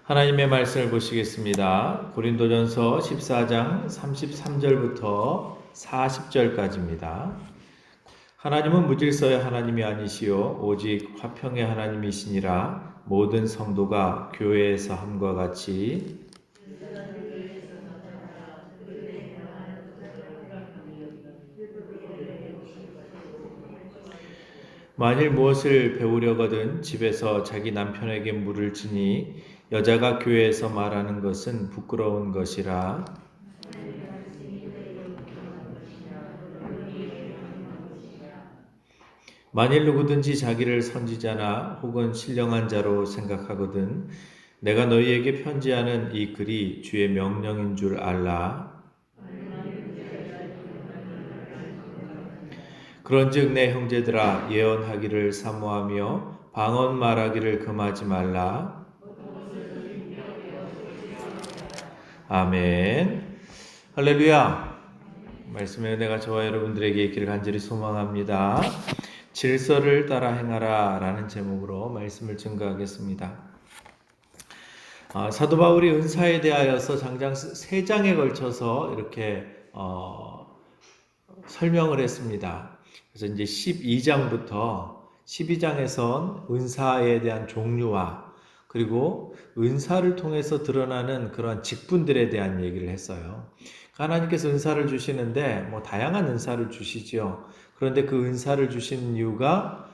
하나님의 말씀을 보시겠습니다. 고린도전서 14장 33절부터 40절까지입니다. 하나님은 무질서의 하나님이 아니시요 오직 화평의 하나님이시니라. 모든 성도가 교회에서 함과 같이 만일 무엇을 배우려거든 집에서 자기 남편에게 물을 주니 여자가 교회에서 말하는 것은 부끄러운 것이라. 만일 누구든지 자기를 선지자나 혹은 신령한 자로 생각하거든 내가 너희에게 편지하는 이 글이 주의 명령인 줄 알라. 그런즉 내 형제들아 예언하기를 사모하며 방언 말하기를 금하지 말라. 아멘. 할렐루야. 말씀의 은혜가 저와 여러분들에게 있기를 간절히 소망합니다. 질서를 따라 행하라 라는 제목으로 말씀을 증거하겠습니다. 사도 바울이 은사에 대하여서 장장 3장에 걸쳐서 이렇게 설명을 했습니다. 그래서 이제 12장에선 은사에 대한 종류와 그리고 은사를 통해서 드러나는 그런 직분들에 대한 얘기를 했어요. 하나님께서 은사를 주시는데 다양한 은사를 주시죠. 그런데 그 은사를 주신 이유가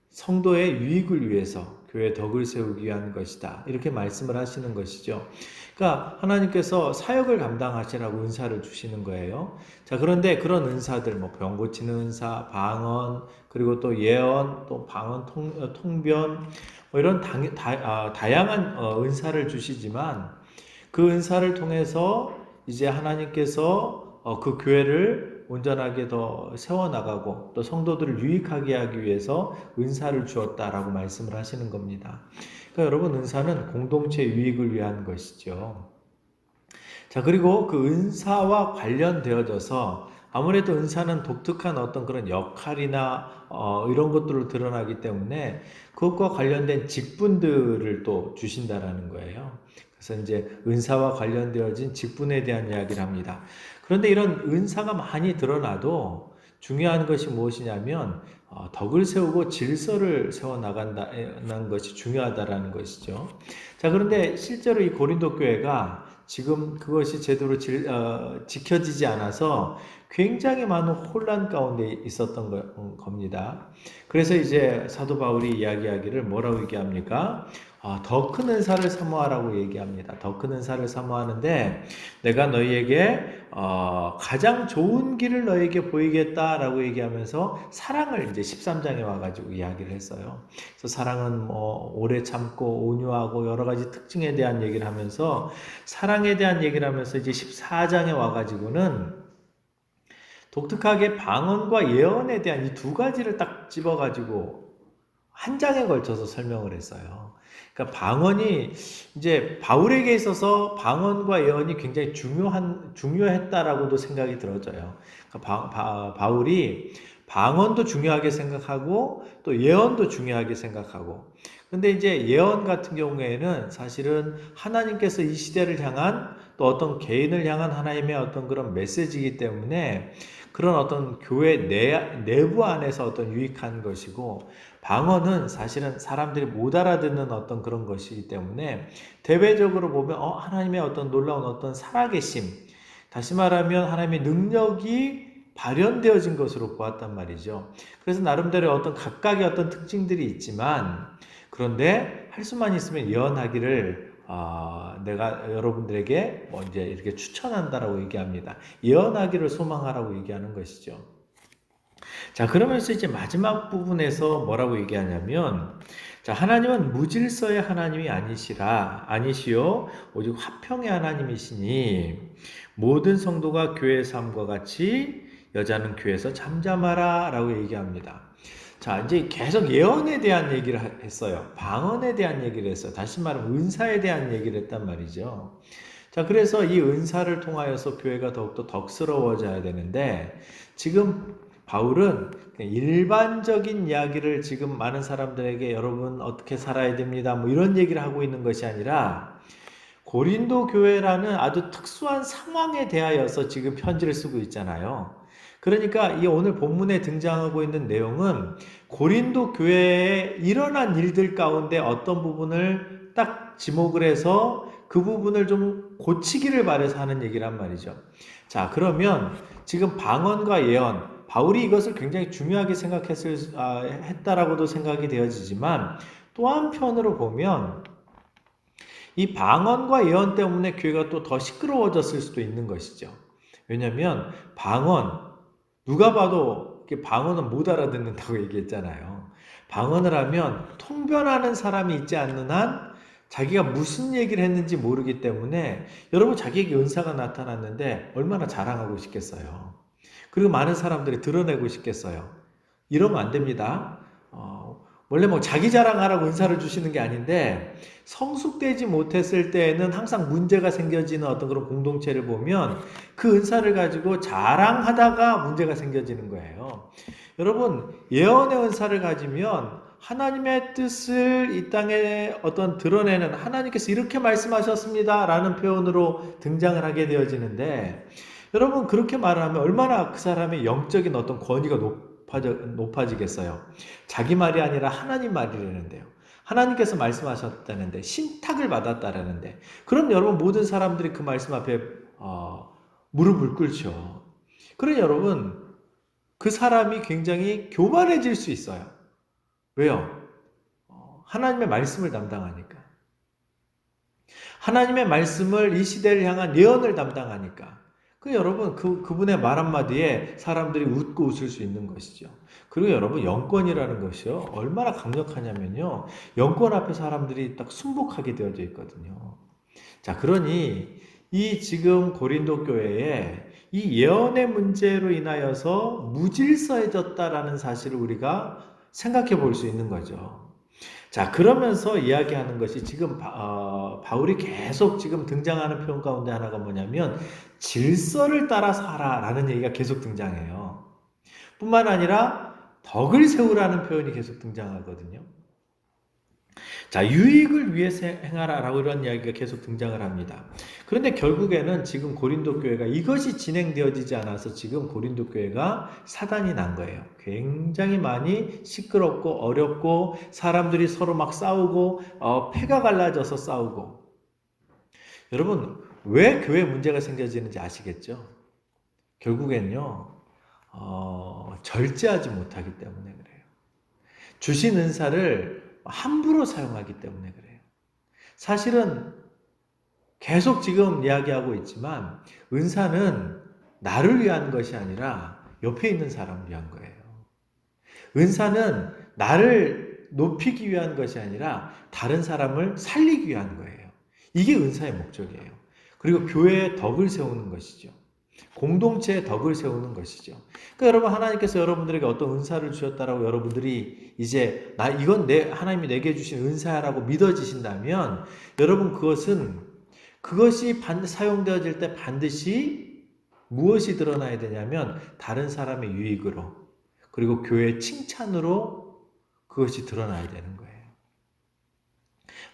성도의 유익을 위해서 교회 덕을 세우기 위한 것이다. 이렇게 말씀을 하시는 것이죠. 그러니까 하나님께서 사역을 감당하시라고 은사를 주시는 거예요. 자, 그런데 그런 은사들, 병 고치는 은사, 방언, 그리고 또 예언, 또 방언 통변, 이런 다양한 은사를 주시지만 그 은사를 통해서 이제 하나님께서 그 교회를 온전하게 더 세워나가고 또 성도들을 유익하게 하기 위해서 은사를 주었다라고 말씀을 하시는 겁니다. 그러니까 여러분, 은사는 공동체 유익을 위한 것이죠. 자, 그리고 그 은사와 관련되어져서 아무래도 은사는 독특한 어떤 그런 역할이나 이런 것들로 드러나기 때문에 그것과 관련된 직분들을 또 주신다라는 거예요. 그래서 이제 은사와 관련되어진 직분에 대한 이야기를 합니다. 그런데 이런 은사가 많이 드러나도 중요한 것이 무엇이냐면 덕을 세우고 질서를 세워나간다는 것이 중요하다라는 것이죠. 자, 그런데 실제로 이 고린도 교회가 지금 그것이 제대로 지켜지지 않아서 굉장히 많은 혼란 가운데 있었던 겁니다. 그래서 이제 사도 바울이 이야기하기를 뭐라고 얘기합니까? 더 큰 은사를 사모하라고 얘기합니다. 더 큰 은사를 사모하는데 내가 너희에게 가장 좋은 길을 너희에게 보이겠다라고 얘기하면서 사랑을 이제 13장에 와가지고 이야기를 했어요. 그래서 사랑은 오래 참고 온유하고 여러 가지 특징에 대한 얘기를 하면서 사랑에 대한 얘기를 하면서 이제 14장에 와가지고는 독특하게 방언과 예언에 대한 이 두 가지를 딱 집어가지고 한 장에 걸쳐서 설명을 했어요. 그러니까 방언이 이제 바울에게 있어서 방언과 예언이 굉장히 중요했다라고도 생각이 들어져요. 그러니까 바울이 방언도 중요하게 생각하고 또 예언도 중요하게 생각하고. 근데 이제 예언 같은 경우에는 사실은 하나님께서 이 시대를 향한 또 어떤 개인을 향한 하나님의 어떤 그런 메시지이기 때문에 그런 어떤 교회 내부 안에서 어떤 유익한 것이고, 방언은 사실은 사람들이 못 알아듣는 어떤 그런 것이기 때문에 대외적으로 보면 하나님의 어떤 놀라운 어떤 살아계심, 다시 말하면 하나님의 능력이 발현되어진 것으로 보았단 말이죠. 그래서 나름대로 어떤 각각의 어떤 특징들이 있지만, 그런데 할 수만 있으면 예언하기를 내가 여러분들에게 이제 이렇게 추천한다라고 얘기합니다. 예언하기를 소망하라고 얘기하는 것이죠. 자, 그러면서 이제 마지막 부분에서 뭐라고 얘기하냐면, 자, 하나님은 무질서의 하나님이 아니시요 오직 화평의 하나님이시니 모든 성도가 교회 삶과 같이 여자는 교회에서 잠잠하라 라고 얘기합니다. 자, 이제 계속 예언에 대한 얘기를 했어요. 방언에 대한 얘기를 했어요. 다시 말하면 은사에 대한 얘기를 했단 말이죠. 자, 그래서 이 은사를 통하여서 교회가 더욱더 덕스러워져야 되는데, 지금 바울은 일반적인 이야기를 지금 많은 사람들에게 여러분 어떻게 살아야 됩니다. 뭐 이런 얘기를 하고 있는 것이 아니라 고린도 교회라는 아주 특수한 상황에 대하여서 지금 편지를 쓰고 있잖아요. 그러니까 이 오늘 본문에 등장하고 있는 내용은 고린도 교회에 일어난 일들 가운데 어떤 부분을 딱 지목을 해서 그 부분을 좀 고치기를 바라서 하는 얘기란 말이죠. 자, 그러면 지금 방언과 예언, 바울이 이것을 굉장히 중요하게 했다라고도 생각이 되어지지만 또 한편으로 보면 이 방언과 예언 때문에 교회가 또 더 시끄러워졌을 수도 있는 것이죠. 왜냐하면 방언, 누가 봐도 방언은 못 알아듣는다고 얘기했잖아요. 방언을 하면 통변하는 사람이 있지 않는 한 자기가 무슨 얘기를 했는지 모르기 때문에 여러분 자기에게 은사가 나타났는데 얼마나 자랑하고 싶겠어요. 그리고 많은 사람들이 드러내고 싶겠어요. 이러면 안 됩니다. 원래 뭐 자기 자랑하라고 은사를 주시는 게 아닌데 성숙되지 못했을 때에는 항상 문제가 생겨지는 어떤 그런 공동체를 보면 그 은사를 가지고 자랑하다가 문제가 생겨지는 거예요. 여러분, 예언의 은사를 가지면 하나님의 뜻을 이 땅에 어떤 드러내는 하나님께서 이렇게 말씀하셨습니다 라는 표현으로 등장을 하게 되어지는데 여러분 그렇게 말하면 얼마나 그 사람의 영적인 어떤 권위가 높아지겠어요. 자기 말이 아니라 하나님 말이라는데요. 하나님께서 말씀하셨다는데 신탁을 받았다라는데 그럼 여러분 모든 사람들이 그 말씀 앞에 무릎을 꿇죠. 그럼 여러분 그 사람이 굉장히 교만해질 수 있어요. 왜요? 하나님의 말씀을 담당하니까. 하나님의 말씀을 이 시대를 향한 예언을 담당하니까. 여러분 그분의 말 한마디에 사람들이 웃고 웃을 수 있는 것이죠. 그리고 여러분 영권이라는 것이요 얼마나 강력하냐면요 영권 앞에 사람들이 딱 순복하게 되어져 있거든요. 자, 그러니 이 지금 고린도 교회에 이 예언의 문제로 인하여서 무질서해졌다라는 사실을 우리가 생각해 볼 수 있는 거죠. 자, 그러면서 이야기하는 것이 지금 바울이 계속 지금 등장하는 표현 가운데 하나가 뭐냐면 질서를 따라 살아라는 얘기가 계속 등장해요. 뿐만 아니라 덕을 세우라는 표현이 계속 등장하거든요. 자, 유익을 위해서 행하라라고 이런 이야기가 계속 등장을 합니다. 그런데 결국에는 지금 고린도 교회가 이것이 진행되어지지 않아서 지금 고린도 교회가 사단이 난 거예요. 굉장히 많이 시끄럽고 어렵고 사람들이 서로 막 싸우고 패가 갈라져서 싸우고. 여러분 왜 교회 문제가 생겨지는지 아시겠죠? 결국엔요 절제하지 못하기 때문에 그래요. 주신 은사를 함부로 사용하기 때문에 그래요. 사실은 계속 지금 이야기하고 있지만 은사는 나를 위한 것이 아니라 옆에 있는 사람을 위한 거예요. 은사는 나를 높이기 위한 것이 아니라 다른 사람을 살리기 위한 거예요. 이게 은사의 목적이에요. 그리고 교회의 덕을 세우는 것이죠. 공동체의 덕을 세우는 것이죠. 그러니까 여러분 하나님께서 여러분들에게 어떤 은사를 주셨다라고 여러분들이 이제 이건 하나님이 내게 주신 은사라고 믿어지신다면 여러분 그것이 사용되어질 때 반드시 무엇이 드러나야 되냐면 다른 사람의 유익으로 그리고 교회의 칭찬으로 그것이 드러나야 되는 거예요.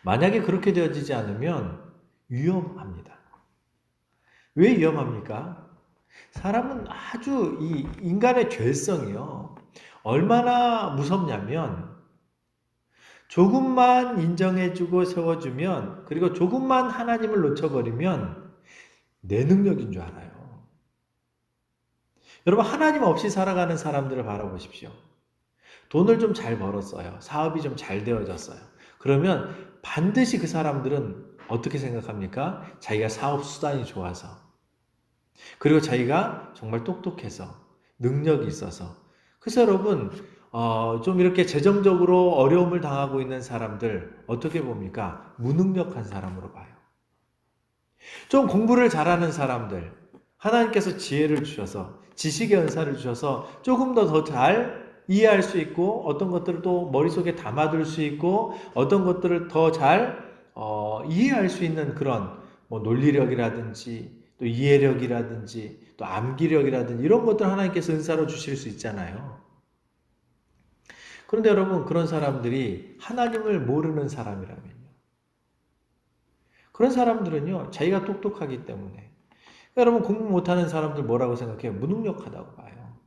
만약에 그렇게 되어지지 않으면 위험합니다. 왜 위험합니까? 사람은 아주 이 인간의 죄성이요. 얼마나 무섭냐면 조금만 인정해주고 세워주면 그리고 조금만 하나님을 놓쳐버리면 내 능력인 줄 알아요. 여러분 하나님 없이 살아가는 사람들을 바라보십시오. 돈을 좀 잘 벌었어요. 사업이 좀 잘 되어졌어요. 그러면 반드시 그 사람들은 어떻게 생각합니까? 자기가 사업 수단이 좋아서 그리고 자기가 정말 똑똑해서 능력이 있어서 그래서 여러분 좀 이렇게 재정적으로 어려움을 당하고 있는 사람들 어떻게 봅니까? 무능력한 사람으로 봐요. 좀 공부를 잘하는 사람들 하나님께서 지혜를 주셔서 지식의 은사를 주셔서 조금 더 잘 이해할 수 있고 어떤 것들을 또 머릿속에 담아둘 수 있고 어떤 것들을 더 잘 이해할 수 있는 그런 뭐 논리력이라든지 또 이해력이라든지 또 암기력이라든지 이런 것들 하나님께서 은사로 주실 수 있잖아요. 그런데 여러분 그런 사람들이 하나님을 모르는 사람이라면요. 그런 사람들은요. 자기가 똑똑하기 때문에 여러분 공부 못하는 사람들 뭐라고 생각해요? 무능력하다고 봐요.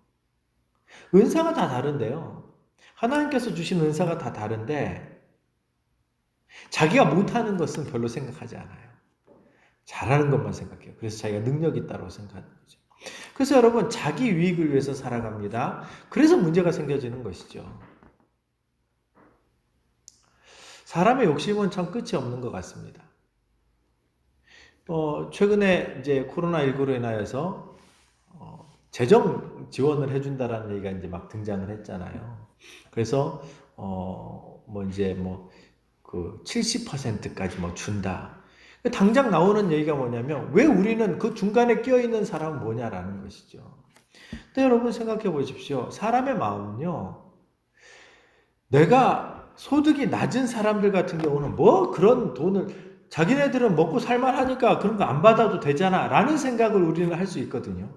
은사가 다 다른데요. 하나님께서 주신 은사가 다 다른데 자기가 못하는 것은 별로 생각하지 않아요. 잘하는 것만 생각해요. 그래서 자기가 능력이 있다고 생각하는 거죠. 그래서 여러분 자기 유익을 위해서 살아갑니다. 그래서 문제가 생겨지는 것이죠. 사람의 욕심은 참 끝이 없는 것 같습니다. 최근에 이제 코로나19로 인하여서 재정 지원을 해준다라는 얘기가 이제 막 등장을 했잖아요. 그래서 그 70%까지 뭐 준다. 당장 나오는 얘기가 뭐냐면 왜 우리는 그 중간에 끼어 있는 사람은 뭐냐라는 것이죠. 근데 여러분 생각해 보십시오. 사람의 마음은요. 내가 소득이 낮은 사람들 같은 경우는 뭐 그런 돈을 자기네들은 먹고 살만하니까 그런 거 안 받아도 되잖아 라는 생각을 우리는 할 수 있거든요.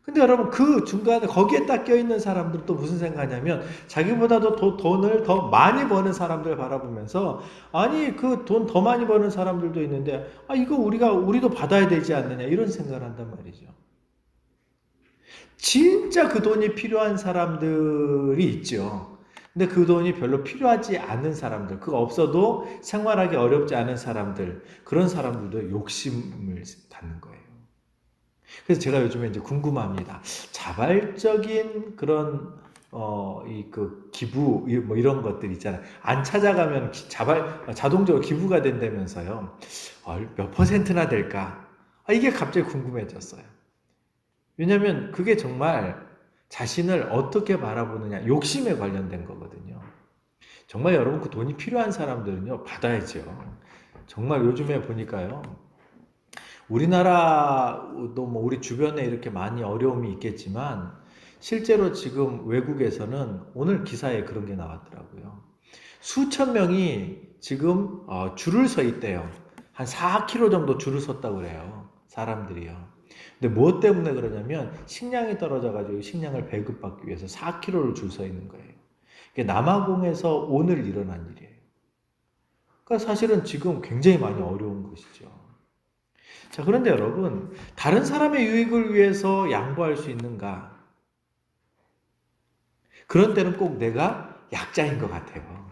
근데 여러분 그 중간에 거기에 딱 껴있는 사람들은 또 무슨 생각하냐면 자기보다도 돈을 더 많이 버는 사람들 바라보면서 아니 그 돈 더 많이 버는 사람들도 있는데 이거 우리도 받아야 되지 않느냐 이런 생각을 한단 말이죠. 진짜 그 돈이 필요한 사람들이 있죠. 근데 그 돈이 별로 필요하지 않은 사람들, 그거 없어도 생활하기 어렵지 않은 사람들, 그런 사람들도 욕심을 갖는 거예요. 그래서 제가 요즘에 이제 궁금합니다. 자발적인 그런 기부 뭐 이런 것들 있잖아요. 안 찾아가면 자동적으로 기부가 된다면서요. 몇 퍼센트나 될까? 이게 갑자기 궁금해졌어요. 왜냐하면 그게 정말 자신을 어떻게 바라보느냐, 욕심에 관련된 거거든요. 정말 여러분 그 돈이 필요한 사람들은요 받아야죠. 정말 요즘에 보니까요. 우리나라도 뭐 우리 주변에 이렇게 많이 어려움이 있겠지만 실제로 지금 외국에서는 오늘 기사에 그런 게 나왔더라고요. 수천 명이 지금 줄을 서 있대요. 한 4km 정도 줄을 섰다고 그래요. 사람들이요. 근데 무엇 때문에 그러냐면 식량이 떨어져가지고 식량을 배급받기 위해서 4km를 줄 서 있는 거예요. 이게 남아공에서 오늘 일어난 일이에요. 그러니까 사실은 지금 굉장히 많이 어려운 것이죠. 자, 그런데 여러분, 다른 사람의 유익을 위해서 양보할 수 있는가? 그런 때는 꼭 내가 약자인 것 같아요.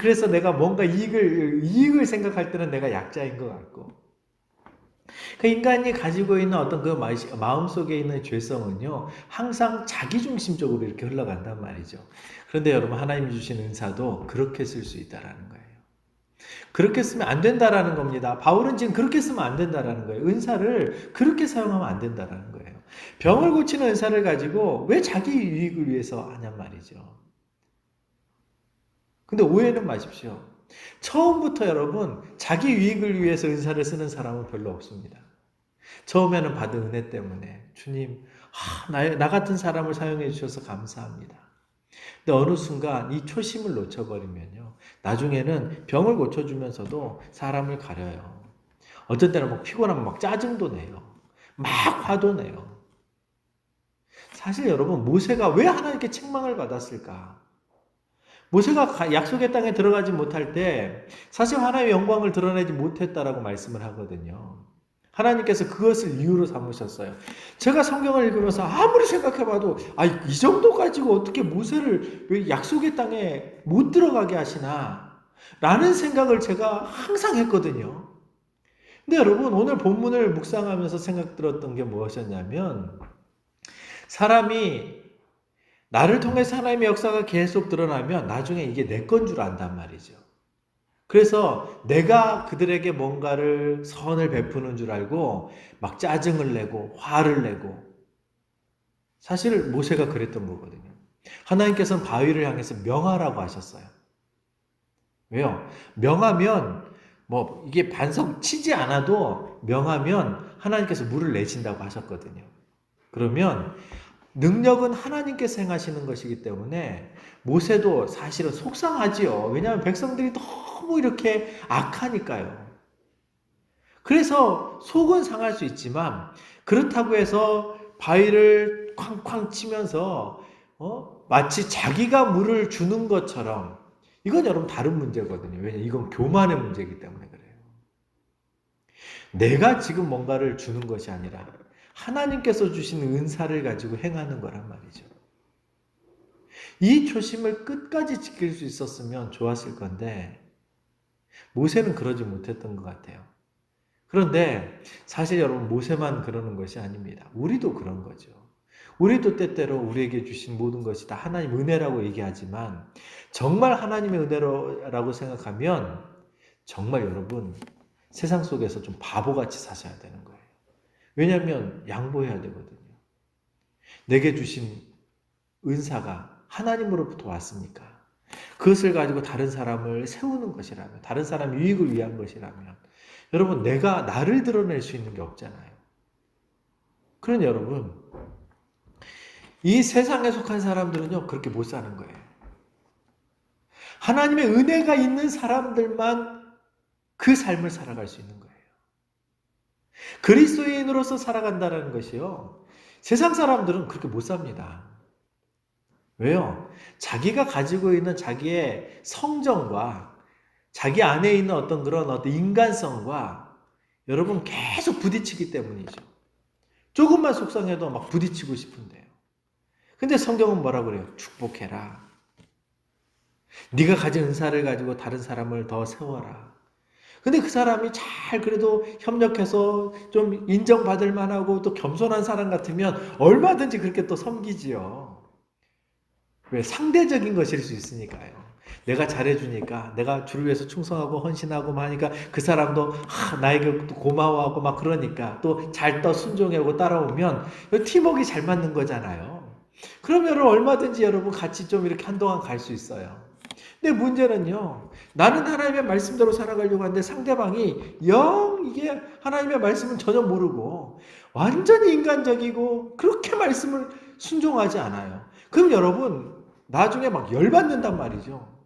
그래서 내가 뭔가 이익을 생각할 때는 내가 약자인 것 같고. 그 인간이 가지고 있는 어떤 그 마음속에 있는 죄성은요, 항상 자기중심적으로 이렇게 흘러간단 말이죠. 그런데 여러분, 하나님이 주신 은사도 그렇게 쓸 수 있다라는 거예요. 그렇게 쓰면 안 된다라는 겁니다. 바울은 지금 그렇게 쓰면 안 된다라는 거예요. 은사를 그렇게 사용하면 안 된다라는 거예요. 병을 고치는 은사를 가지고 왜 자기 유익을 위해서 하냔 말이죠. 근데 오해는 마십시오. 처음부터 여러분 자기 유익을 위해서 은사를 쓰는 사람은 별로 없습니다. 처음에는 받은 은혜 때문에 주님 나 같은 사람을 사용해 주셔서 감사합니다. 근데 어느 순간 이 초심을 놓쳐버리면요. 나중에는 병을 고쳐주면서도 사람을 가려요. 어떤 때는 막 피곤하면 막 짜증도 내요. 막 화도 내요. 사실 여러분 모세가 왜 하나님께 책망을 받았을까? 모세가 약속의 땅에 들어가지 못할 때 사실 하나님의 영광을 드러내지 못했다라고 말씀을 하거든요. 하나님께서 그것을 이유로 삼으셨어요. 제가 성경을 읽으면서 아무리 생각해봐도 이 정도 가지고 어떻게 모세를 왜 약속의 땅에 못 들어가게 하시나 라는 생각을 제가 항상 했거든요. 근데 여러분 오늘 본문을 묵상하면서 생각 들었던 게 무엇이었냐면 사람이 나를 통해서 하나님의 역사가 계속 드러나면 나중에 이게 내 건 줄 안단 말이죠. 그래서 내가 그들에게 뭔가를 선을 베푸는 줄 알고 막 짜증을 내고 화를 내고 사실 모세가 그랬던 거거든요. 하나님께서는 바위를 향해서 명하라고 하셨어요. 왜요? 명하면 뭐 이게 반석 치지 않아도 명하면 하나님께서 물을 내신다고 하셨거든요. 그러면 능력은 하나님께서 행하시는 것이기 때문에 모세도 사실은 속상하지요. 왜냐하면 백성들이 너무 이렇게 악하니까요. 그래서 속은 상할 수 있지만 그렇다고 해서 바위를 쾅쾅 치면서 마치 자기가 물을 주는 것처럼 이건 여러분 다른 문제거든요. 왜냐 이건 교만의 문제이기 때문에 그래요. 내가 지금 뭔가를 주는 것이 아니라 하나님께서 주신 은사를 가지고 행하는 거란 말이죠. 이 초심을 끝까지 지킬 수 있었으면 좋았을 건데 모세는 그러지 못했던 것 같아요. 그런데 사실 여러분 모세만 그러는 것이 아닙니다. 우리도 그런 거죠. 우리도 때때로 우리에게 주신 모든 것이 다 하나님 은혜라고 얘기하지만 정말 하나님의 은혜라고 생각하면 정말 여러분 세상 속에서 좀 바보같이 사셔야 되는 거예요. 왜냐하면 양보해야 되거든요. 내게 주신 은사가 하나님으로부터 왔으니까 그것을 가지고 다른 사람을 세우는 것이라면 다른 사람 유익을 위한 것이라면 여러분 내가 나를 드러낼 수 있는 게 없잖아요. 그러니 여러분 이 세상에 속한 사람들은요 그렇게 못 사는 거예요. 하나님의 은혜가 있는 사람들만 그 삶을 살아갈 수 있는 거예요. 그리스도인으로서 살아간다는 것이요 세상 사람들은 그렇게 못 삽니다. 왜요? 자기가 가지고 있는 자기의 성정과 자기 안에 있는 그런 인간성과 여러분 계속 부딪히기 때문이죠. 조금만 속상해도 막 부딪히고 싶은데요. 근데 성경은 뭐라고 그래요? 축복해라. 네가 가진 은사를 가지고 다른 사람을 더 세워라. 근데 그 사람이 잘 그래도 협력해서 좀 인정받을 만하고 또 겸손한 사람 같으면 얼마든지 그렇게 또 섬기지요. 왜? 상대적인 것일 수 있으니까요. 내가 잘해주니까, 내가 주를 위해서 충성하고 헌신하고 하니까 그 사람도 나에게 또 고마워하고 막 그러니까 또 잘 순종하고 따라오면 팀워크가 잘 맞는 거잖아요. 그러면 얼마든지 여러분 같이 좀 이렇게 한동안 갈 수 있어요. 근데 문제는요, 나는 하나님의 말씀대로 살아가려고 하는데 상대방이 이게 하나님의 말씀은 전혀 모르고 완전히 인간적이고 그렇게 말씀을 순종하지 않아요. 그럼 여러분, 나중에 막 열받는단 말이죠.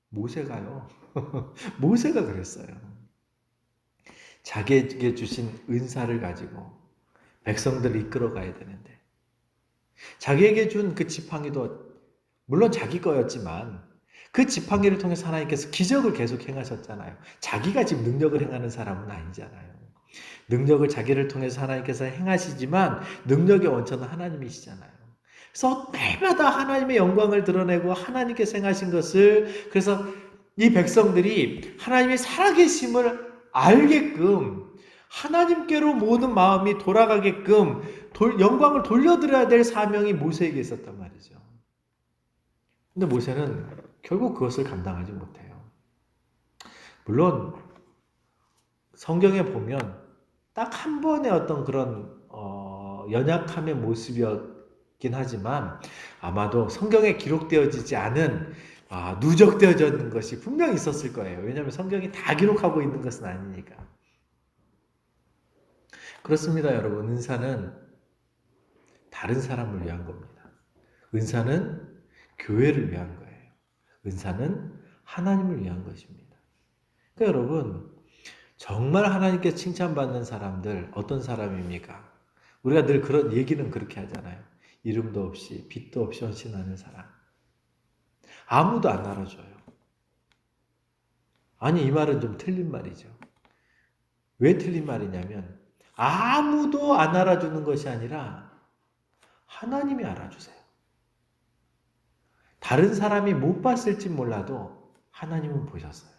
모세가요. 모세가 그랬어요. 자기에게 주신 은사를 가지고 백성들을 이끌어 가야 되는데 자기에게 준 그 지팡이도 물론 자기 거였지만 그 지팡이를 통해서 하나님께서 기적을 계속 행하셨잖아요. 자기가 지금 능력을 행하는 사람은 아니잖아요. 능력을 자기를 통해서 하나님께서 행하시지만 능력의 원천은 하나님이시잖아요. 그래서 때마다 하나님의 영광을 드러내고 하나님께서 행하신 것을 그래서 이 백성들이 하나님의 살아계심을 알게끔 하나님께로 모든 마음이 돌아가게끔 영광을 돌려드려야 될 사명이 모세에게 있었단 말이죠. 근데 모세는 결국 그것을 감당하지 못해요. 물론 성경에 보면 딱 한 번의 그런 연약함의 모습이었긴 하지만 아마도 성경에 기록되어지지 않은 누적되어져 있는 것이 분명히 있었을 거예요. 왜냐하면 성경이 다 기록하고 있는 것은 아니니까. 그렇습니다, 여러분. 은사는 다른 사람을 위한 겁니다. 은사는 교회를 위한 거예요. 은사는 하나님을 위한 것입니다. 그러니까 여러분, 정말 하나님께 칭찬받는 사람들 어떤 사람입니까? 우리가 늘 그런 얘기는 그렇게 하잖아요. 이름도 없이 빛도 없이 헌신하는 사람. 아무도 안 알아줘요. 아니 이 말은 좀 틀린 말이죠. 왜 틀린 말이냐면 아무도 안 알아주는 것이 아니라 하나님이 알아주세요. 다른 사람이 못 봤을지 몰라도 하나님은 보셨어요.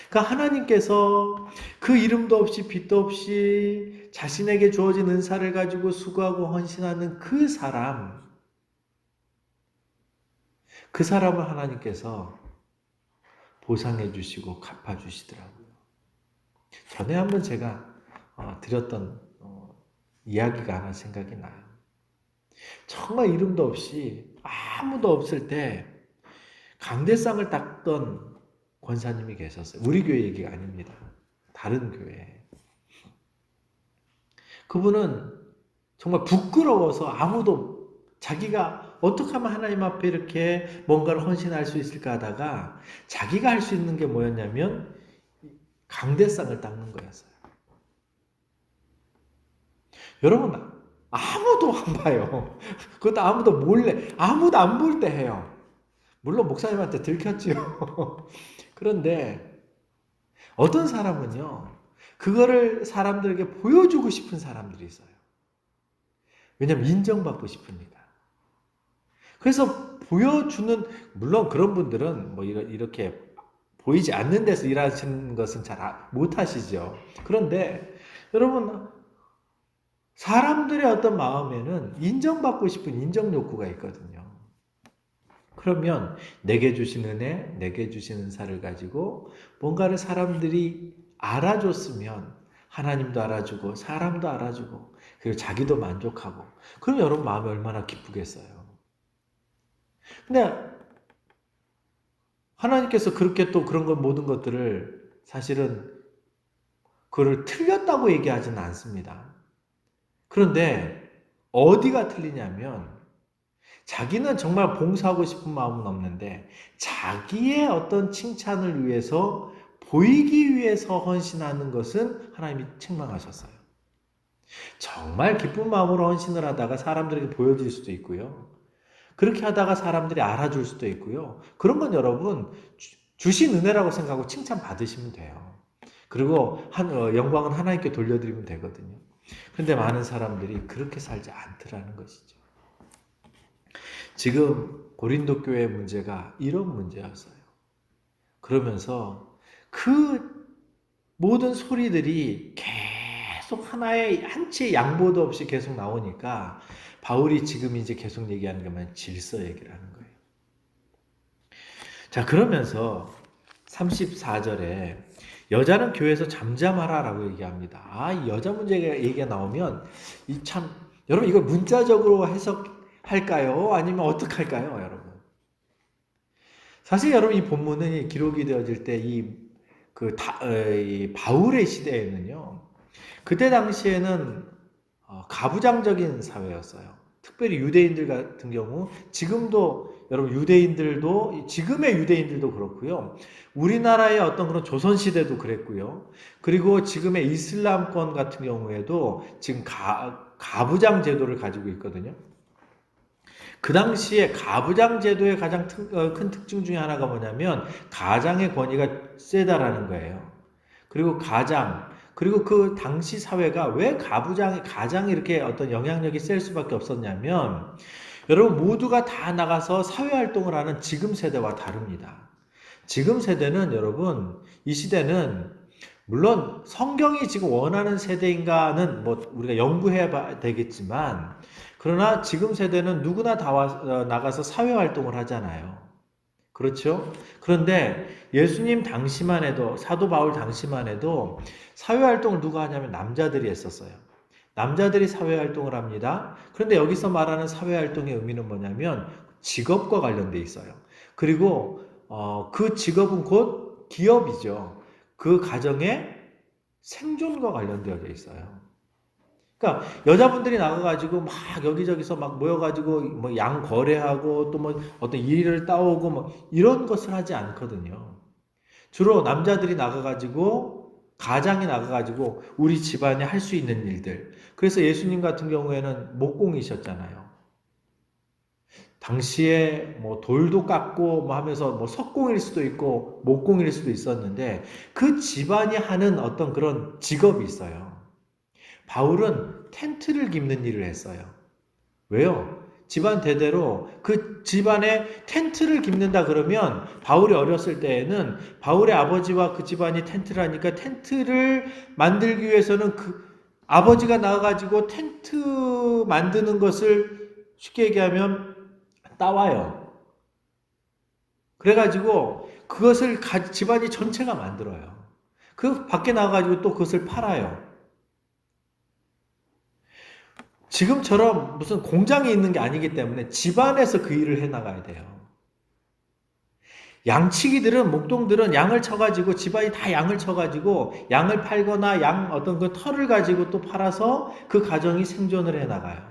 그러니까 하나님께서 그 이름도 없이 빛도 없이 자신에게 주어진 은사를 가지고 수고하고 헌신하는 그 사람을 하나님께서 보상해 주시고 갚아 주시더라고요. 전에 한번 제가 드렸던 이야기가 하나 생각이 나요. 정말 이름도 없이 아무도 없을 때 강대상을 닦던 권사님이 계셨어요. 우리 교회 얘기가 아닙니다. 다른 교회. 그분은 정말 부끄러워서 아무도 자기가 어떻게 하면 하나님 앞에 이렇게 뭔가를 헌신할 수 있을까 하다가 자기가 할 수 있는 게 뭐였냐면 강대상을 닦는 거였어요. 여러분, 아무도 안 봐요. 그것도 아무도 몰래, 아무도 안 볼 때 해요. 물론 목사님한테 들켰지요. 그런데 어떤 사람은요, 그거를 사람들에게 보여주고 싶은 사람들이 있어요. 왜냐면 인정받고 싶으니까. 그래서 보여주는, 물론 그런 분들은 뭐 이렇게 보이지 않는 데서 일하시는 것은 잘 못 하시죠. 그런데 여러분, 사람들의 어떤 마음에는 인정받고 싶은 인정 욕구가 있거든요. 그러면 내게 주신 은혜, 내게 주신 은사를 가지고 뭔가를 사람들이 알아줬으면 하나님도 알아주고 사람도 알아주고 그리고 자기도 만족하고 그럼 여러분 마음이 얼마나 기쁘겠어요. 근데 하나님께서 그렇게 또 그런 것 모든 것들을 사실은 그걸 틀렸다고 얘기하지는 않습니다. 그런데 어디가 틀리냐면 자기는 정말 봉사하고 싶은 마음은 없는데 자기의 어떤 칭찬을 위해서 보이기 위해서 헌신하는 것은 하나님이 책망하셨어요. 정말 기쁜 마음으로 헌신을 하다가 사람들에게 보여줄 수도 있고요. 그렇게 하다가 사람들이 알아줄 수도 있고요. 그런 건 여러분 주신 은혜라고 생각하고 칭찬 받으시면 돼요. 그리고 영광은 하나님께 돌려드리면 되거든요. 그런데 많은 사람들이 그렇게 살지 않더라는 것이죠. 지금 고린도 교회의 문제가 이런 문제였어요. 그러면서 그 모든 소리들이 계속 하나의 한치의 양보도 없이 계속 나오니까 바울이 지금 이제 계속 얘기하는 게 뭐냐면 질서 얘기를 하는 거예요. 자, 그러면서 34절에 여자는 교회에서 잠잠하라라고 얘기합니다. 이 여자 문제 얘기가 나오면 여러분 이걸 문자적으로 해석할까요? 아니면 어떻게 할까요, 여러분? 사실 여러분 이 본문은 기록이 되어질 때 이 바울의 시대에는요. 그때 당시에는 가부장적인 사회였어요. 특별히 유대인들 같은 경우 지금도 여러분 유대인들도 지금의 유대인들도 그렇고요. 우리나라의 어떤 그런 조선 시대도 그랬고요. 그리고 지금의 이슬람권 같은 경우에도 지금 가부장 제도를 가지고 있거든요. 그 당시에 가부장 제도의 가장 큰 특징 중에 하나가 뭐냐면 가장의 권위가 세다라는 거예요. 그리고 그리고 그 당시 사회가 왜 가장이 이렇게 어떤 영향력이 셀 수밖에 없었냐면 여러분 모두가 다 나가서 사회활동을 하는 지금 세대와 다릅니다. 지금 세대는 여러분 이 시대는 물론 성경이 지금 원하는 세대인가는 뭐 우리가 연구해야 되겠지만 그러나 지금 세대는 누구나 나가서 사회활동을 하잖아요. 그렇죠? 그런데 예수님 당시만 해도 사도 바울 당시만 해도 사회활동을 누가 하냐면 남자들이 했었어요. 남자들이 사회활동을 합니다. 그런데 여기서 말하는 사회활동의 의미는 뭐냐면 직업과 관련돼 있어요. 그리고 그 직업은 곧 기업이죠. 그 가정의 생존과 관련되어 있어요. 그러니까 여자분들이 나가가지고 막 여기저기서 막 모여가지고 뭐 양 거래하고 또 뭐 어떤 일을 따오고 뭐 이런 것을 하지 않거든요. 주로 남자들이 나가가지고 가장이 나가가지고 우리 집안에 할 수 있는 일들. 그래서 예수님 같은 경우에는 목공이셨잖아요. 당시에 뭐 돌도 깎고 뭐 하면서 뭐 석공일 수도 있고 목공일 수도 있었는데 그 집안이 하는 어떤 그런 직업이 있어요. 바울은 텐트를 깁는 일을 했어요. 왜요? 집안 대대로 그 집안에 텐트를 깁는다 그러면 바울이 어렸을 때에는 바울의 아버지와 그 집안이 텐트를 하니까 텐트를 만들기 위해서는 그 아버지가 나와가지고 텐트 만드는 것을 쉽게 얘기하면 따와요. 그래가지고 그것을 집안이 전체가 만들어요. 그 밖에 나와가지고 또 그것을 팔아요. 지금처럼 무슨 공장이 있는 게 아니기 때문에 집안에서 그 일을 해나가야 돼요. 양치기들은, 목동들은 양을 쳐가지고, 집안이 다 양을 쳐가지고, 양을 팔거나 어떤 그 털을 가지고 또 팔아서 그 가정이 생존을 해나가요.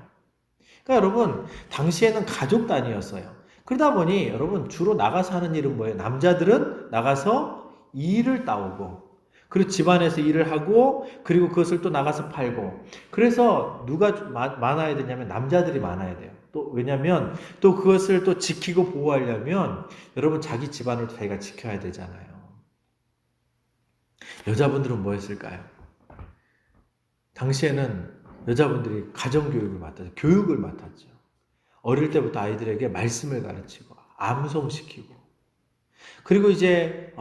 그러니까 여러분, 당시에는 가족 단위였어요. 그러다 보니 여러분, 주로 나가서 하는 일은 뭐예요? 남자들은 나가서 일을 따오고, 그리고 집안에서 일을 하고 그리고 그것을 또 나가서 팔고 그래서 누가 많아야 되냐면 남자들이 많아야 돼요. 또 왜냐면 또 그것을 또 지키고 보호하려면 여러분 자기 집안을 자기가 지켜야 되잖아요. 여자분들은 뭐 했을까요? 당시에는 여자분들이 가정교육을 맡았죠. 교육을 맡았죠. 어릴 때부터 아이들에게 말씀을 가르치고 암송시키고 그리고 이제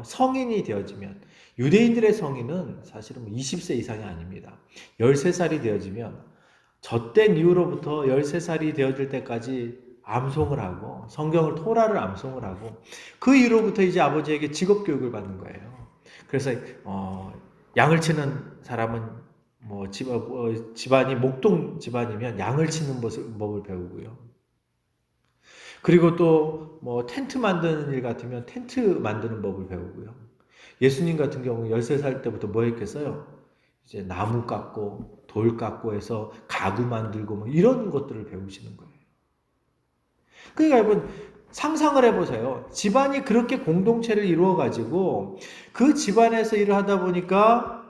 성인이 되어지면 유대인들의 성인은 사실은 20세 이상이 아닙니다. 13살이 되어지면 젖된 이후로부터 13살이 되어질 때까지 암송을 하고 성경을 토라를 암송을 하고 그 이후로부터 이제 아버지에게 직업 교육을 받는 거예요. 그래서 양을 치는 사람은 뭐 집안이 목동 집안이면 양을 치는 법을 배우고요. 그리고 또 뭐 텐트 만드는 일 같으면 텐트 만드는 법을 배우고요. 예수님 같은 경우 13살 때부터 뭐 했겠어요? 이제 나무 깎고 돌 깎고 해서 가구 만들고 뭐 이런 것들을 배우시는 거예요. 그러니까 여러분 상상을 해보세요. 집안이 그렇게 공동체를 이루어가지고 그 집안에서 일을 하다 보니까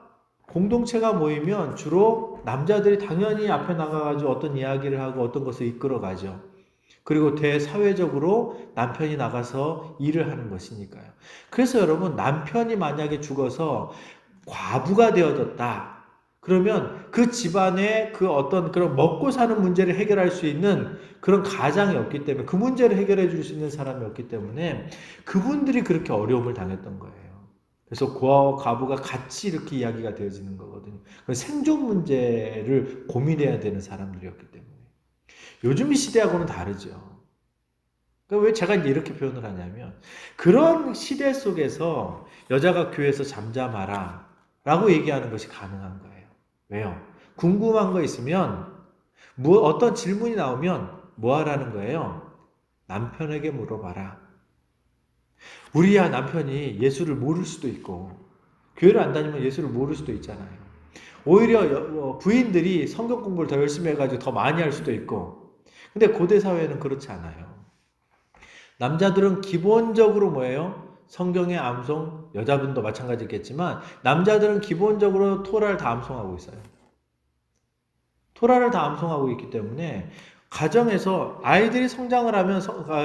공동체가 모이면 주로 남자들이 당연히 앞에 나가가지고 어떤 이야기를 하고 어떤 것을 이끌어가죠. 그리고 대사회적으로 남편이 나가서 일을 하는 것이니까요. 그래서 여러분 남편이 만약에 죽어서 과부가 되어졌다. 그러면 그 집안에 그 어떤 그런 먹고 사는 문제를 해결할 수 있는 그런 가장이 없기 때문에 그 문제를 해결해 줄 수 있는 사람이 없기 때문에 그분들이 그렇게 어려움을 당했던 거예요. 그래서 고아와 과부가 같이 이렇게 이야기가 되어지는 거거든요. 생존 문제를 고민해야 되는 사람들이었기 때문에. 요즘 시대하고는 다르죠. 그러니까 왜 제가 이렇게 표현을 하냐면 그런 시대 속에서 여자가 교회에서 잠잠하라 라고 얘기하는 것이 가능한 거예요. 왜요? 궁금한 거 있으면 어떤 질문이 나오면 뭐 하라는 거예요? 남편에게 물어봐라. 우리야 남편이 예수를 모를 수도 있고 교회를 안 다니면 예수를 모를 수도 있잖아요. 오히려 부인들이 성경 공부를 더 열심히 해가지고 더 많이 할 수도 있고 근데 고대 사회는 그렇지 않아요. 남자들은 기본적으로 뭐예요? 성경의 암송, 여자분도 마찬가지겠지만 남자들은 기본적으로 토라를 다 암송하고 있어요. 토라를 다 암송하고 있기 때문에 가정에서 아이들이 성장을 하면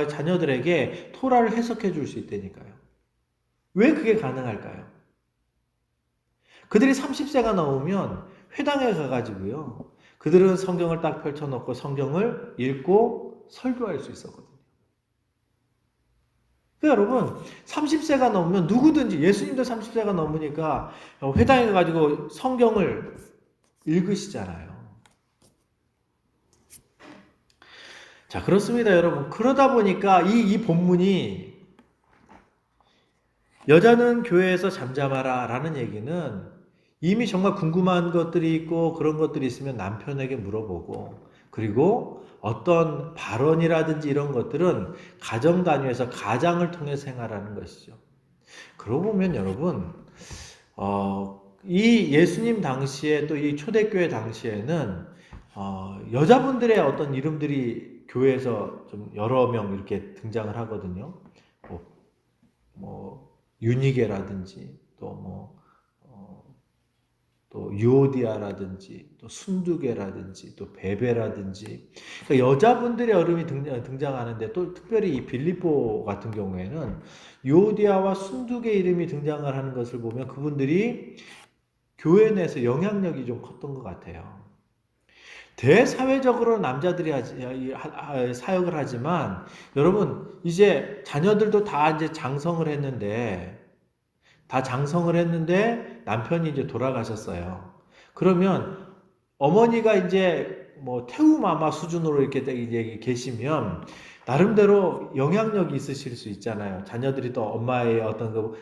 자녀들에게 토라를 해석해 줄 수 있다니까요. 왜 그게 가능할까요? 그들이 30세가 넘으면 회당에 가가지고요. 그들은 성경을 딱 펼쳐놓고 성경을 읽고 설교할 수 있었거든요. 그러니까 여러분 30세가 넘으면 누구든지 예수님도 30세가 넘으니까 회당에 가가지고 성경을 읽으시잖아요. 자 그렇습니다 여러분. 그러다 보니까 이 본문이 여자는 교회에서 잠잠하라 라는 얘기는 이미 정말 궁금한 것들이 있고 그런 것들이 있으면 남편에게 물어보고 그리고 어떤 발언이라든지 이런 것들은 가정 단위에서 가장을 통해 생활하는 것이죠. 그러고 보면 여러분 이 예수님 당시에 또 이 초대교회 당시에는 여자분들의 어떤 이름들이 교회에서 좀 여러 명 이렇게 등장을 하거든요. 유니게라든지 또 유오디아라든지 또 순두계라든지 또 베베라든지 그러니까 여자분들의 이름이 등장하는데 또 특별히 이 빌립보 같은 경우에는 유오디아와 순두계 이름이 등장을 하는 것을 보면 그분들이 교회 내에서 영향력이 좀 컸던 것 같아요. 대사회적으로 남자들이 사역을 하지만 여러분 이제 자녀들도 다 이제 장성을 했는데 남편이 이제 돌아가셨어요. 그러면 어머니가 이제 뭐 태우마마 수준으로 이렇게 이제 계시면 나름대로 영향력이 있으실 수 있잖아요. 자녀들이 또 엄마의 어떤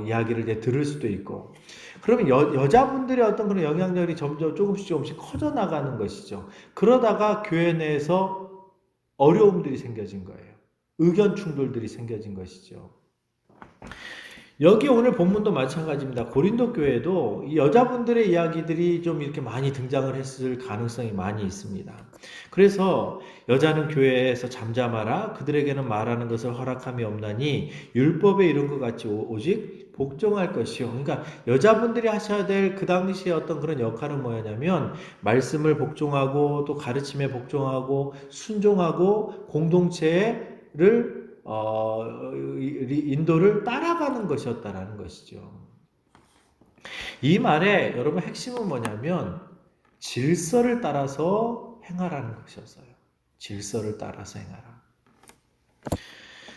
이야기를 이제 들을 수도 있고. 그러면 여자분들의 어떤 그런 영향력이 점점 조금씩 커져 나가는 것이죠. 그러다가 교회 내에서 어려움들이 생겨진 거예요. 의견 충돌들이 생겨진 것이죠. 여기 오늘 본문도 마찬가지입니다. 고린도 교회도 이 여자분들의 이야기들이 좀 이렇게 많이 등장을 했을 가능성이 많이 있습니다. 그래서 여자는 교회에서 잠잠하라 그들에게는 말하는 것을 허락함이 없나니 율법에 이른 것 같이 오직 복종할 것이요. 그러니까 여자분들이 하셔야 될 그 당시에 어떤 그런 역할은 뭐였냐면 말씀을 복종하고 또 가르침에 복종하고 순종하고 공동체를 인도를 따라가는 것이었다라는 것이죠. 이 말의 여러분 핵심은 뭐냐면 질서를 따라서 행하라는 것이었어요. 질서를 따라서 행하라.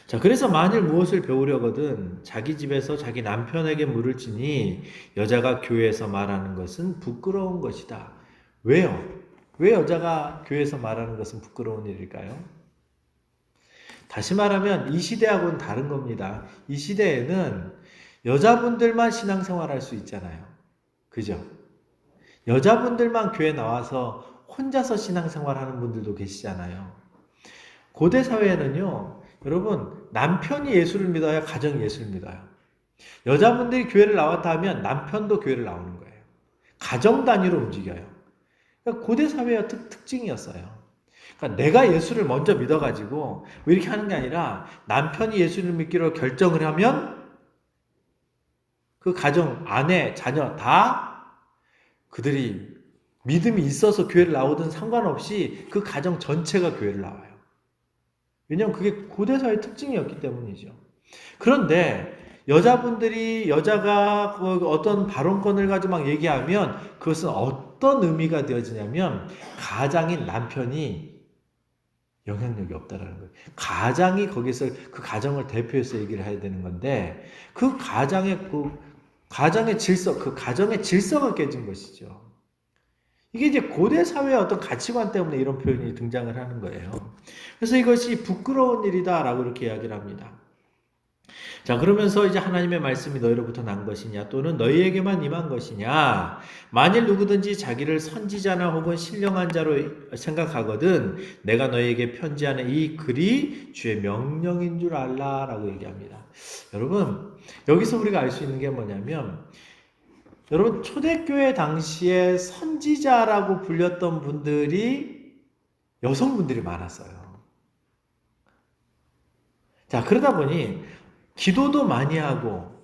자, 그래서 만일 무엇을 배우려거든 자기 집에서 자기 남편에게 물을 지니 여자가 교회에서 말하는 것은 부끄러운 것이다. 왜요? 왜 여자가 교회에서 말하는 것은 부끄러운 일일까요? 다시 말하면 이 시대하고는 다른 겁니다. 이 시대에는 여자분들만 신앙생활할 수 있잖아요. 그죠? 여자분들만 교회 나와서 혼자서 신앙생활하는 분들도 계시잖아요. 고대 사회에는요, 여러분, 남편이 예수를 믿어야 가정이 예수를 믿어요. 여자분들이 교회를 나왔다 하면 남편도 교회를 나오는 거예요. 가정 단위로 움직여요. 그러니까 고대 사회의 특징이었어요. 그러니까 내가 예수를 먼저 믿어가지고 왜 이렇게 하는 게 아니라 남편이 예수를 믿기로 결정을 하면 그 가정, 아내, 자녀 다 그들이 믿음이 있어서 교회를 나오든 상관없이 그 가정 전체가 교회를 나와요. 왜냐하면 그게 고대사회의 특징이었기 때문이죠. 그런데 여자가 어떤 발언권을 가지고 막 얘기하면 그것은 어떤 의미가 되어지냐면 가장인 남편이 영향력이 없다라는 거예요. 가장이 거기서 그 가정을 대표해서 얘기를 해야 되는 건데 그 가정의 질서, 그 가정의 질서가 깨진 것이죠. 이게 이제 고대 사회의 어떤 가치관 때문에 이런 표현이 등장을 하는 거예요. 그래서 이것이 부끄러운 일이다라고 이렇게 이야기를 합니다. 자, 그러면서 이제 하나님의 말씀이 너희로부터 난 것이냐 또는 너희에게만 임한 것이냐 만일 누구든지 자기를 선지자나 혹은 신령한 자로 생각하거든 내가 너희에게 편지하는 이 글이 주의 명령인 줄 알라라고 얘기합니다. 여러분 여기서 우리가 알 수 있는 게 뭐냐면 여러분 초대교회 당시에 선지자라고 불렸던 분들이 여성분들이 많았어요. 자, 그러다 보니 기도도 많이 하고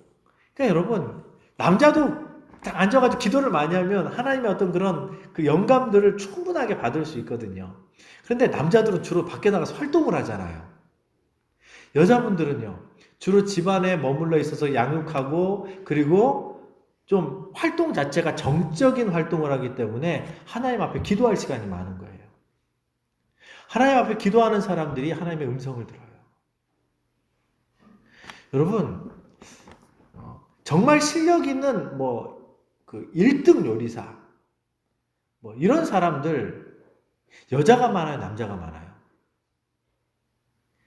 그러니까 여러분 남자도 앉아가지고 기도를 많이 하면 하나님의 어떤 그런 그 영감들을 충분하게 받을 수 있거든요. 그런데 남자들은 주로 밖에 나가서 활동을 하잖아요. 여자분들은요 주로 집안에 머물러 있어서 양육하고 그리고 좀 활동 자체가 정적인 활동을 하기 때문에 하나님 앞에 기도할 시간이 많은 거예요. 하나님 앞에 기도하는 사람들이 하나님의 음성을 들어요. 여러분 정말 실력 있는 그 1등 요리사 이런 사람들 여자가 많아요, 남자가 많아요?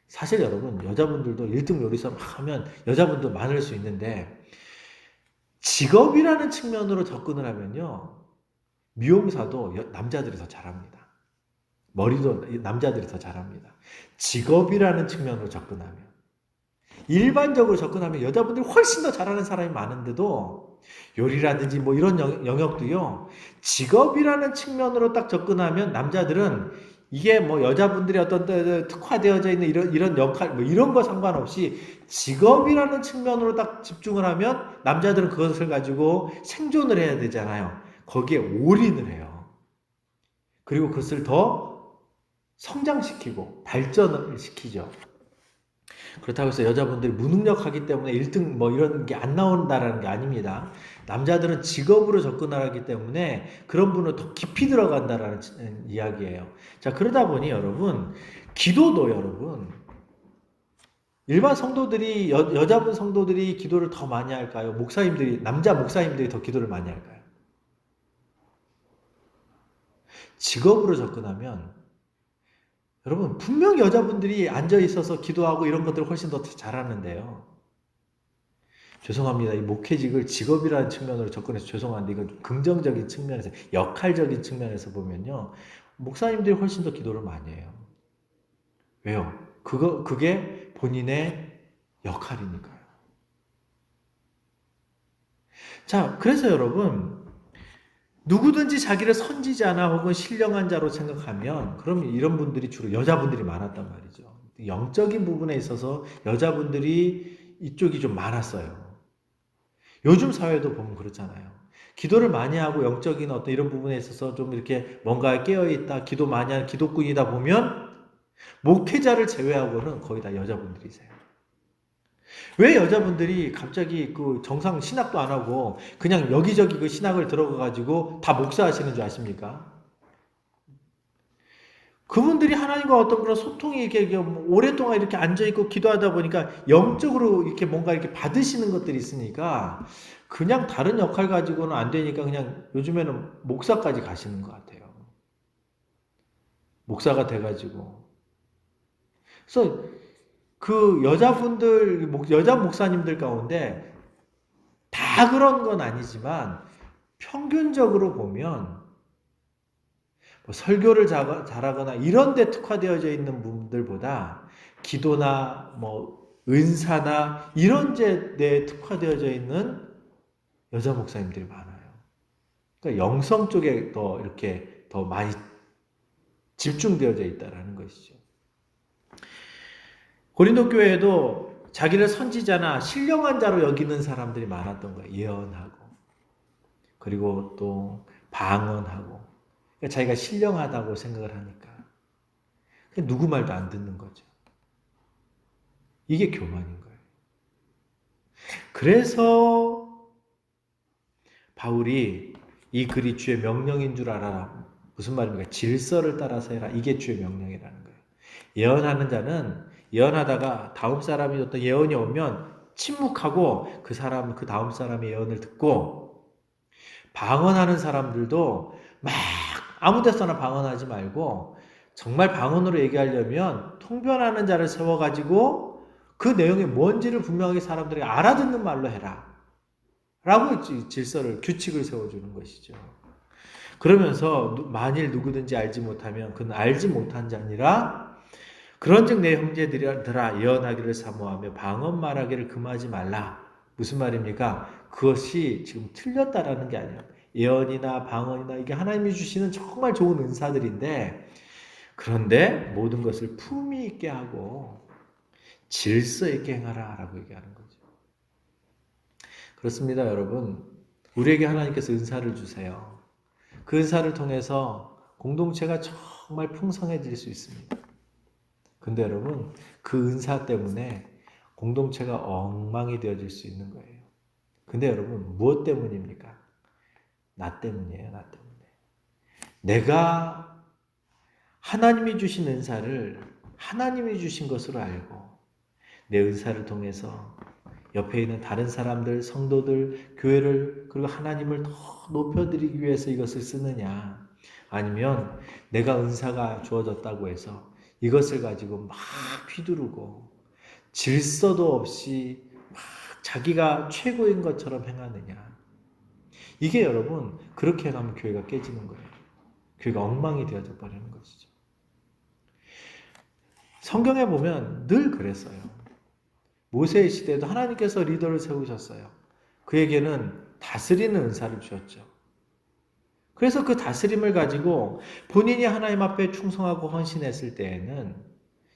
사실 여러분 여자분들도 1등 요리사 하면 여자분도 많을 수 있는데 직업이라는 측면으로 접근을 하면요 미용사도 남자들이 더 잘합니다. 머리도 남자들이 더 잘합니다. 직업이라는 측면으로 접근하면 일반적으로 접근하면 여자분들이 훨씬 더 잘하는 사람이 많은데도 요리라든지 이런 영역도요 직업이라는 측면으로 딱 접근하면 남자들은 이게 여자분들이 어떤 특화되어져 있는 이런 역할 이런 거 상관없이 직업이라는 측면으로 딱 집중을 하면 남자들은 그것을 가지고 생존을 해야 되잖아요. 거기에 올인을 해요. 그리고 그것을 더 성장시키고 발전을 시키죠. 그렇다고 해서 여자분들이 무능력하기 때문에 1등 이런 게 안 나온다라는 게 아닙니다. 남자들은 직업으로 접근하기 때문에 그런 분은 더 깊이 들어간다라는 이야기예요. 자, 그러다 보니 여러분, 기도도 여러분, 일반 성도들이, 여자분 성도들이 기도를 더 많이 할까요? 남자 목사님들이 더 기도를 많이 할까요? 직업으로 접근하면 여러분 분명 여자분들이 앉아 있어서 기도하고 이런 것들을 훨씬 더 잘하는데요. 죄송합니다. 이 목회직을 직업이라는 측면으로 접근해서 죄송한데 이건 좀 긍정적인 측면에서 역할적인 측면에서 보면요. 목사님들이 훨씬 더 기도를 많이 해요. 왜요? 그게 본인의 역할이니까요. 자, 그래서 여러분 누구든지 자기를 선지자나 혹은 신령한 자로 생각하면 그럼 이런 분들이 주로 여자분들이 많았단 말이죠. 영적인 부분에 있어서 여자분들이 이쪽이 좀 많았어요. 요즘 사회도 보면 그렇잖아요. 기도를 많이 하고 영적인 어떤 이런 부분에 있어서 좀 이렇게 뭔가 깨어있다, 기도 많이 하는 기독군이다 보면 목회자를 제외하고는 거의 다 여자분들이세요. 왜 여자분들이 갑자기 그 정상 신학도 안 하고 그냥 여기저기 그 신학을 들어가가지고 다 목사하시는 줄 아십니까? 그분들이 하나님과 어떤 그런 소통이 이렇게 오랫동안 이렇게 앉아있고 기도하다 보니까 영적으로 이렇게 뭔가 이렇게 받으시는 것들이 있으니까 그냥 다른 역할 가지고는 안 되니까 그냥 요즘에는 목사까지 가시는 것 같아요. 목사가 돼가지고. 그래서 그 여자분들, 여자 목사님들 가운데 다 그런 건 아니지만 평균적으로 보면 뭐 설교를 잘하거나 이런 데 특화되어져 있는 분들보다 기도나 뭐 은사나 이런 데에 특화되어져 있는 여자 목사님들이 많아요. 그러니까 영성 쪽에 더 이렇게 더 많이 집중되어져 있다라는 것이죠. 고린도 교회에도 자기를 선지자나 신령한 자로 여기는 사람들이 많았던 거예요. 예언하고 그리고 또 방언하고 그러니까 자기가 신령하다고 생각을 하니까 누구 말도 안 듣는 거죠. 이게 교만인 거예요. 그래서 바울이 이 글이 주의 명령인 줄 알아라. 무슨 말입니까? 질서를 따라서 해라. 이게 주의 명령이라는 거예요. 예언하는 자는 예언하다가 다음 사람이 어떤 예언이 오면 침묵하고 그 사람, 그 다음 사람의 예언을 듣고 방언하는 사람들도 막 아무 데서나 방언하지 말고 정말 방언으로 얘기하려면 통변하는 자를 세워가지고 그 내용이 뭔지를 분명하게 사람들이 알아듣는 말로 해라. 라고 질서를, 규칙을 세워주는 것이죠. 그러면서 만일 누구든지 알지 못하면 그는 알지 못한 자니라 그런즉 내 형제들아 예언하기를 사모하며 방언 말하기를 금하지 말라. 무슨 말입니까? 그것이 지금 틀렸다라는 게 아니에요. 예언이나 방언이나 이게 하나님이 주시는 정말 좋은 은사들인데 그런데 모든 것을 품위 있게 하고 질서 있게 행하라라고 얘기하는 거죠. 그렇습니다, 여러분. 우리에게 하나님께서 은사를 주세요. 그 은사를 통해서 공동체가 정말 풍성해질 수 있습니다. 근데 여러분, 그 은사 때문에 공동체가 엉망이 되어질 수 있는 거예요. 근데 여러분, 무엇 때문입니까? 나 때문이에요, 나 때문에. 내가 하나님이 주신 은사를 하나님이 주신 것으로 알고 내 은사를 통해서 옆에 있는 다른 사람들, 성도들, 교회를 그리고 하나님을 더 높여드리기 위해서 이것을 쓰느냐 아니면 내가 은사가 주어졌다고 해서 이것을 가지고 막 휘두르고 질서도 없이 막 자기가 최고인 것처럼 행하느냐 이게 여러분 그렇게 해가면 교회가 깨지는 거예요. 교회가 엉망이 되어져 버리는 것이죠. 성경에 보면 늘 그랬어요. 모세의 시대에도 하나님께서 리더를 세우셨어요. 그에게는 다스리는 은사를 주셨죠. 그래서 그 다스림을 가지고 본인이 하나님 앞에 충성하고 헌신했을 때에는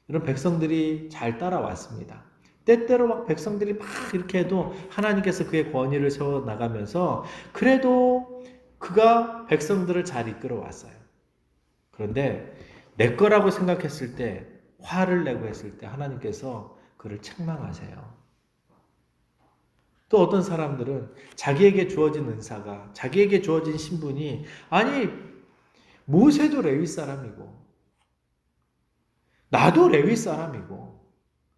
이런 백성들이 잘 따라왔습니다. 때때로 막 백성들이 막 이렇게 해도 하나님께서 그의 권위를 세워 나가면서 그래도 그가 백성들을 잘 이끌어 왔어요. 그런데 내 거라고 생각했을 때 화를 내고 했을 때 하나님께서 그를 책망하세요. 또 어떤 사람들은 자기에게 주어진 은사가, 자기에게 주어진 신분이, 아니, 모세도 레위 사람이고, 나도 레위 사람이고,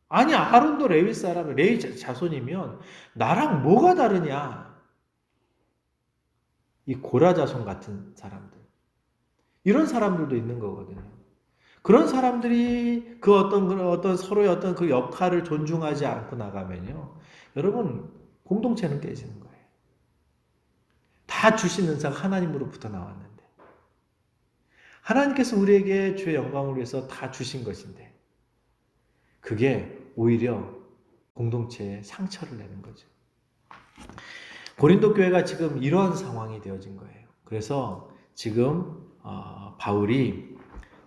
아니, 아론도 레위 사람, 레위 자손이면 나랑 뭐가 다르냐? 이 고라 자손 같은 사람들. 이런 사람들도 있는 거거든요. 그런 사람들이 그 어떤 서로의 어떤 그 역할을 존중하지 않고 나가면요. 여러분, 공동체는 깨지는 거예요. 다 주신 은사가 하나님으로부터 나왔는데. 하나님께서 우리에게 주의 영광을 위해서 다 주신 것인데. 그게 오히려 공동체에 상처를 내는 거죠. 고린도 교회가 지금 이런 상황이 되어진 거예요. 그래서 지금 바울이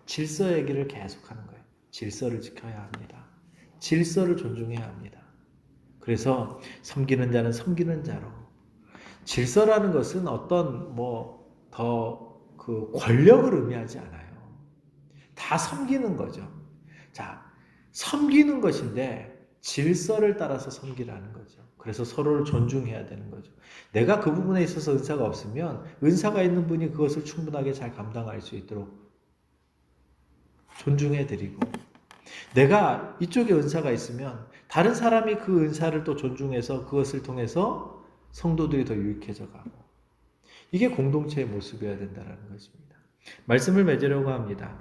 질서 얘기를 계속하는 거예요. 질서를 지켜야 합니다. 질서를 존중해야 합니다. 그래서 섬기는 자는 섬기는 자로, 질서라는 것은 어떤 더 그 권력을 의미하지 않아요. 다 섬기는 거죠. 자, 섬기는 것인데 질서를 따라서 섬기라는 거죠. 그래서 서로를 존중해야 되는 거죠. 내가 그 부분에 있어서 은사가 없으면 은사가 있는 분이 그것을 충분하게 잘 감당할 수 있도록 존중해드리고, 내가 이쪽에 은사가 있으면 다른 사람이 그 은사를 또 존중해서 그것을 통해서 성도들이 더 유익해져 가고, 이게 공동체의 모습이어야 된다는 것입니다. 말씀을 맺으려고 합니다.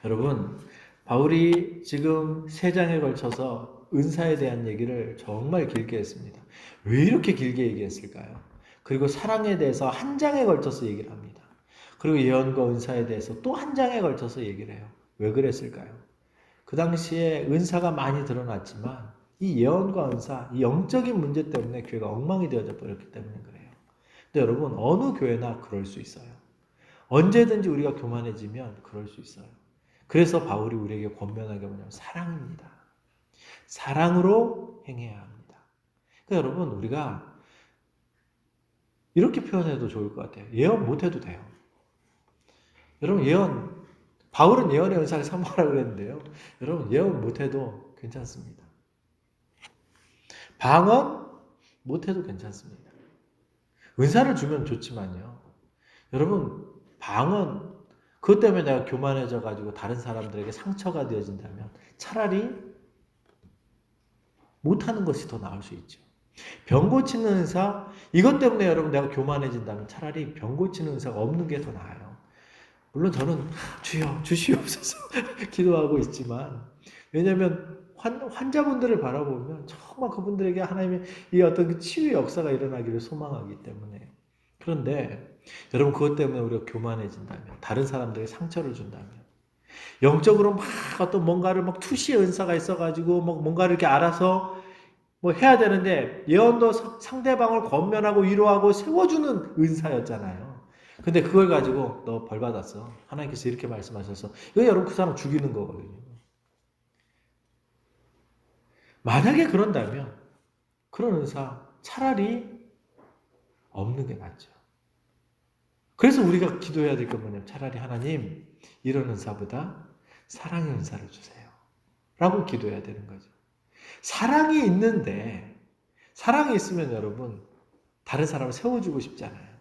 여러분, 바울이 지금 3장에 걸쳐서 은사에 대한 얘기를 정말 길게 했습니다. 왜 이렇게 길게 얘기했을까요? 그리고 사랑에 대해서 1장에 걸쳐서 얘기를 합니다. 그리고 예언과 은사에 대해서 또 1장에 걸쳐서 얘기를 해요. 왜 그랬을까요? 그 당시에 은사가 많이 드러났지만 이 예언과 은사, 이 영적인 문제 때문에 교회가 엉망이 되어져 버렸기 때문에 그래요. 근데 여러분, 어느 교회나 그럴 수 있어요. 언제든지 우리가 교만해지면 그럴 수 있어요. 그래서 바울이 우리에게 권면하는 게 뭐냐면 사랑입니다. 사랑으로 행해야 합니다. 그러니까 여러분, 우리가 이렇게 표현해도 좋을 것 같아요. 예언 못해도 돼요. 여러분, 바울은 예언의 은사를 사모하라고 그랬는데요. 여러분, 예언 못해도 괜찮습니다. 방언 못해도 괜찮습니다. 은사를 주면 좋지만요. 여러분, 방언, 그것 때문에 내가 교만해져 가지고 다른 사람들에게 상처가 되어진다면 차라리 못하는 것이 더 나을 수 있죠. 병 고치는 은사, 이것 때문에 여러분 내가 교만해진다면 차라리 병 고치는 은사가 없는 게 더 나아요. 물론 저는 주여 주시옵소서 기도하고 있지만, 왜냐하면 환자분들을 바라보면 정말 그분들에게 하나님의 이 어떤 그 치유의 역사가 일어나기를 소망하기 때문에. 그런데 여러분, 그것 때문에 우리가 교만해진다면, 다른 사람들에게 상처를 준다면, 영적으로 막 어떤 뭔가를 막 투시의 은사가 있어가지고 뭔가를 이렇게 알아서 해야 되는데, 예언도 상대방을 권면하고 위로하고 세워주는 은사였잖아요. 근데 그걸 가지고 너 벌 받았어, 하나님께서 이렇게 말씀하셔서, 이거 여러분 그 사람 죽이는 거거든요. 만약에 그런다면 그런 은사 차라리 없는 게 낫죠. 그래서 우리가 기도해야 될 건 뭐냐면, 차라리 하나님, 이런 은사보다 사랑의 은사를 주세요 라고 기도해야 되는 거죠. 사랑이 있는데, 사랑이 있으면 여러분 다른 사람을 세워주고 싶잖아요.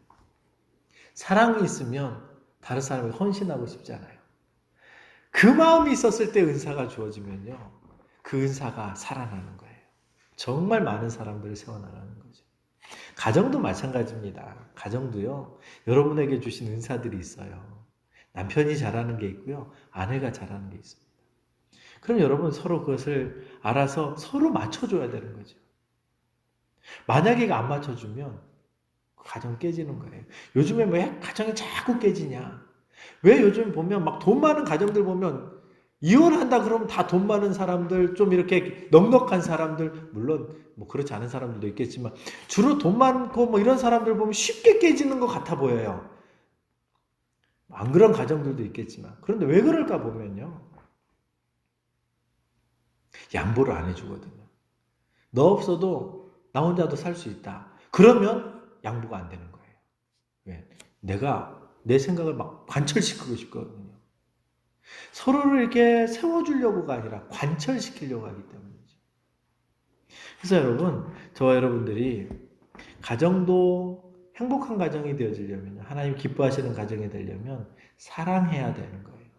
사랑이 있으면 다른 사람을 헌신하고 싶잖아요. 그 마음이 있었을 때 은사가 주어지면요, 그 은사가 살아나는 거예요. 정말 많은 사람들을 세워나가는 거죠. 가정도 마찬가지입니다. 가정도요, 여러분에게 주신 은사들이 있어요. 남편이 잘하는 게 있고요, 아내가 잘하는 게 있습니다. 그럼 여러분 서로 그것을 알아서 서로 맞춰줘야 되는 거죠. 만약에 안 맞춰주면 가정 깨지는 거예요. 요즘에 왜 가정이 자꾸 깨지냐? 왜 요즘 보면 막 돈 많은 가정들 보면 이혼한다 그러면 다 돈 많은 사람들, 좀 이렇게 넉넉한 사람들, 물론 그렇지 않은 사람들도 있겠지만 주로 돈 많고 이런 사람들 보면 쉽게 깨지는 것 같아 보여요. 안 그런 가정들도 있겠지만, 그런데 왜 그럴까 보면요, 양보를 안 해주거든요. 너 없어도 나 혼자도 살 수 있다. 그러면 양보가 안 되는 거예요. 왜? 내가 내 생각을 막 관철시키고 싶거든요. 서로를 이렇게 세워주려고가 아니라 관철시키려고 하기 때문이죠. 그래서 여러분, 저와 여러분들이 가정도 행복한 가정이 되어지려면, 하나님 기뻐하시는 가정이 되려면 사랑해야 되는 거예요.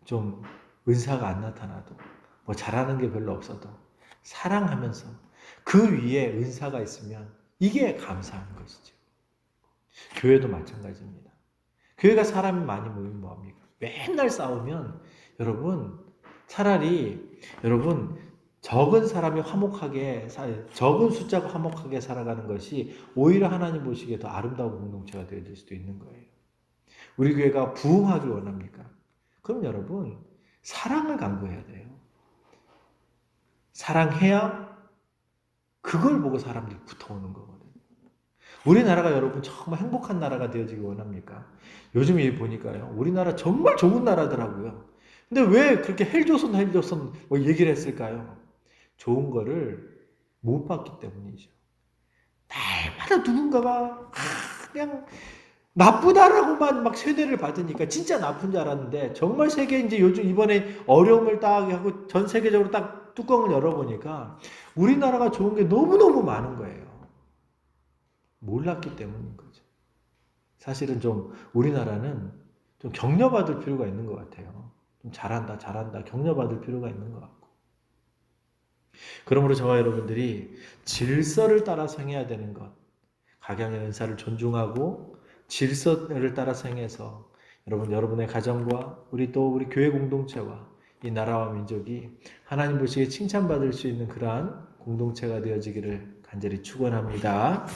좀 은사가 안 나타나도, 잘하는 게 별로 없어도 사랑하면서 그 위에 은사가 있으면 이게 감사한 것이죠. 교회도 마찬가지입니다. 교회가 사람이 많이 모이면 뭐합니까? 맨날 싸우면 여러분, 차라리 여러분 적은 사람이 화목하게, 적은 숫자가 화목하게 살아가는 것이 오히려 하나님 보시기에 더 아름다운 공동체가 되어질 수도 있는 거예요. 우리 교회가 부흥하길 원합니까? 그럼 여러분, 사랑을 강구해야 돼요. 사랑해야 그걸 보고 사람들이 붙어오는 거거든요. 우리나라가 여러분 정말 행복한 나라가 되어지기 원합니까? 요즘에 보니까요, 우리나라 정말 좋은 나라더라고요. 근데 왜 그렇게 헬조선 얘기를 했을까요? 좋은 거를 못 봤기 때문이죠. 누군가가 그냥 나쁘다라고만 막 세뇌를 받으니까 진짜 나쁜 줄 알았는데 정말 세계 이제 요즘 이번에 어려움을 딱 하고 전 세계적으로 딱 뚜껑을 열어보니까 우리나라가 좋은 게 너무너무 많은 거예요. 몰랐기 때문인 거죠. 사실은 좀 우리나라는 좀 격려받을 필요가 있는 것 같아요. 좀 잘한다, 잘한다, 격려받을 필요가 있는 것 같고. 그러므로 저와 여러분들이 질서를 따라서 행해야 되는 것, 각양의 은사를 존중하고 질서를 따라서 행해서 여러분의 가정과 우리 교회 공동체와 이 나라와 민족이 하나님 보시기에 칭찬받을 수 있는 그러한 공동체가 되어지기를 간절히 축원합니다.